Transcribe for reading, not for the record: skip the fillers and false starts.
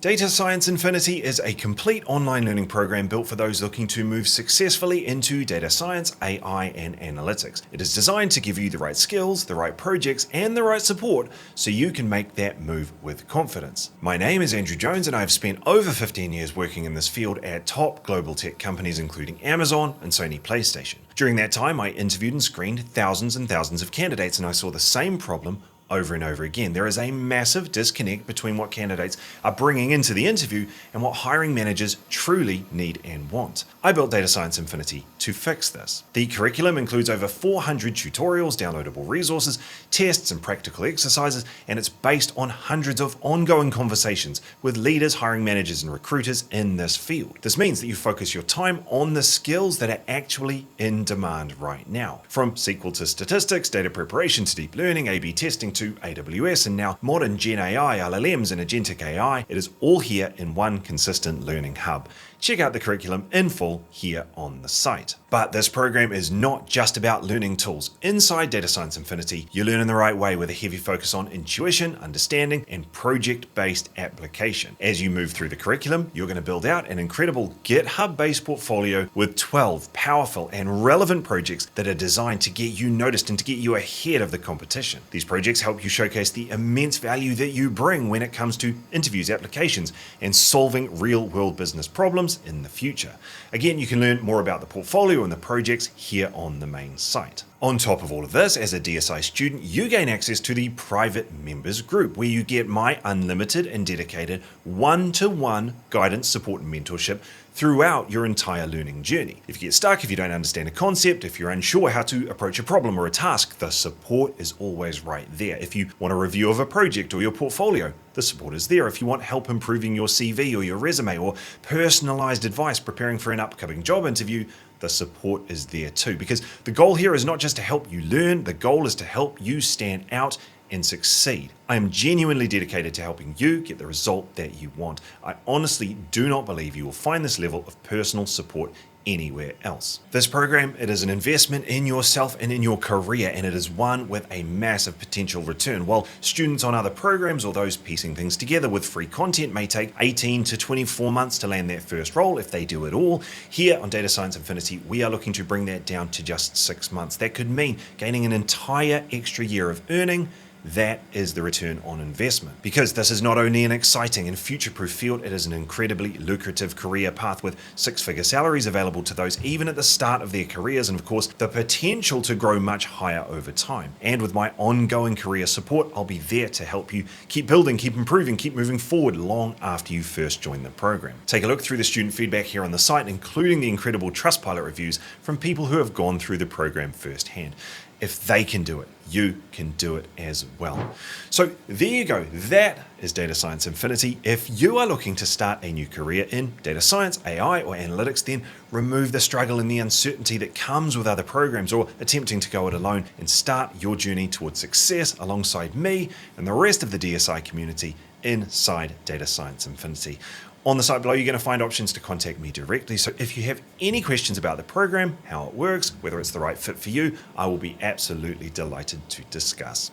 Data Science Infinity is a complete online learning program built for those looking to move successfully into data science, AI, and analytics. It is designed to give you the right skills, the right projects, and the right support so you can make that move with confidence. My name is Andrew Jones, and I have spent over 15 years working in this field at top global tech companies including Amazon and Sony PlayStation. During that time, I interviewed and screened thousands and thousands of candidates, and I saw the same problem over and over again. There is a massive disconnect between what candidates are bringing into the interview and what hiring managers truly need and want. I built Data Science Infinity to fix this. The curriculum includes over 400 tutorials, downloadable resources, tests, and practical exercises, and it's based on hundreds of ongoing conversations with leaders, hiring managers, and recruiters in this field. This means that you focus your time on the skills that are actually in demand right now. From SQL to statistics, data preparation to deep learning, A/B testing to AWS, and now modern Gen AI, LLMs, and agentic AI, it is all here in one consistent learning hub. Check out the curriculum in full here on the site. But this program is not just about learning tools. Inside Data Science Infinity, you learn in the right way with a heavy focus on intuition, understanding, and project-based application. As you move through the curriculum, you're going to build out an incredible GitHub-based portfolio with 12 powerful and relevant projects that are designed to get you noticed and to get you ahead of the competition. These projects help you showcase the immense value that you bring when it comes to interviews, applications, and solving real-world business problems in the future. Again, you can learn more about the portfolio and the projects here on the main site. On top of all of this, as a DSI student, you gain access to the private members group, where you get my unlimited and dedicated one-to-one guidance, support, and mentorship throughout your entire learning journey. If you get stuck, if you don't understand a concept, if you're unsure how to approach a problem or a task, the support is always right there. If you want a review of a project or your portfolio, the support is there. If you want help improving your CV or your resume, or personalized advice preparing for an upcoming job interview, the support is there too. Because the goal here is not just to help you learn, the goal is to help you stand out and succeed. I am genuinely dedicated to helping you get the result that you want. I honestly do not believe you will find this level of personal support anywhere else. This program, it is an investment in yourself and in your career, and it is one with a massive potential return. While students on other programs or those piecing things together with free content may take 18 to 24 months to land their first role if they do it all, here on Data Science Infinity, we are looking to bring that down to just 6 months. That could mean gaining an entire extra year of earning. That is the return on investment. Because this is not only an exciting and future-proof field, it is an incredibly lucrative career path with 6-figure salaries available to those even at the start of their careers, and of course, the potential to grow much higher over time. And with my ongoing career support, I'll be there to help you keep building, keep improving, keep moving forward long after you first join the program. Take a look through the student feedback here on the site, including the incredible Trustpilot reviews from people who have gone through the program firsthand. If they can do it, you can do it as well. So there you go. That is Data Science Infinity. If you are looking to start a new career in data science, AI, or analytics, then remove the struggle and the uncertainty that comes with other programs or attempting to go it alone and start your journey towards success alongside me and the rest of the DSI community inside Data Science Infinity. On the site below, you're going to find options to contact me directly. So if you have any questions about the program, how it works, whether it's the right fit for you, I will be absolutely delighted to discuss.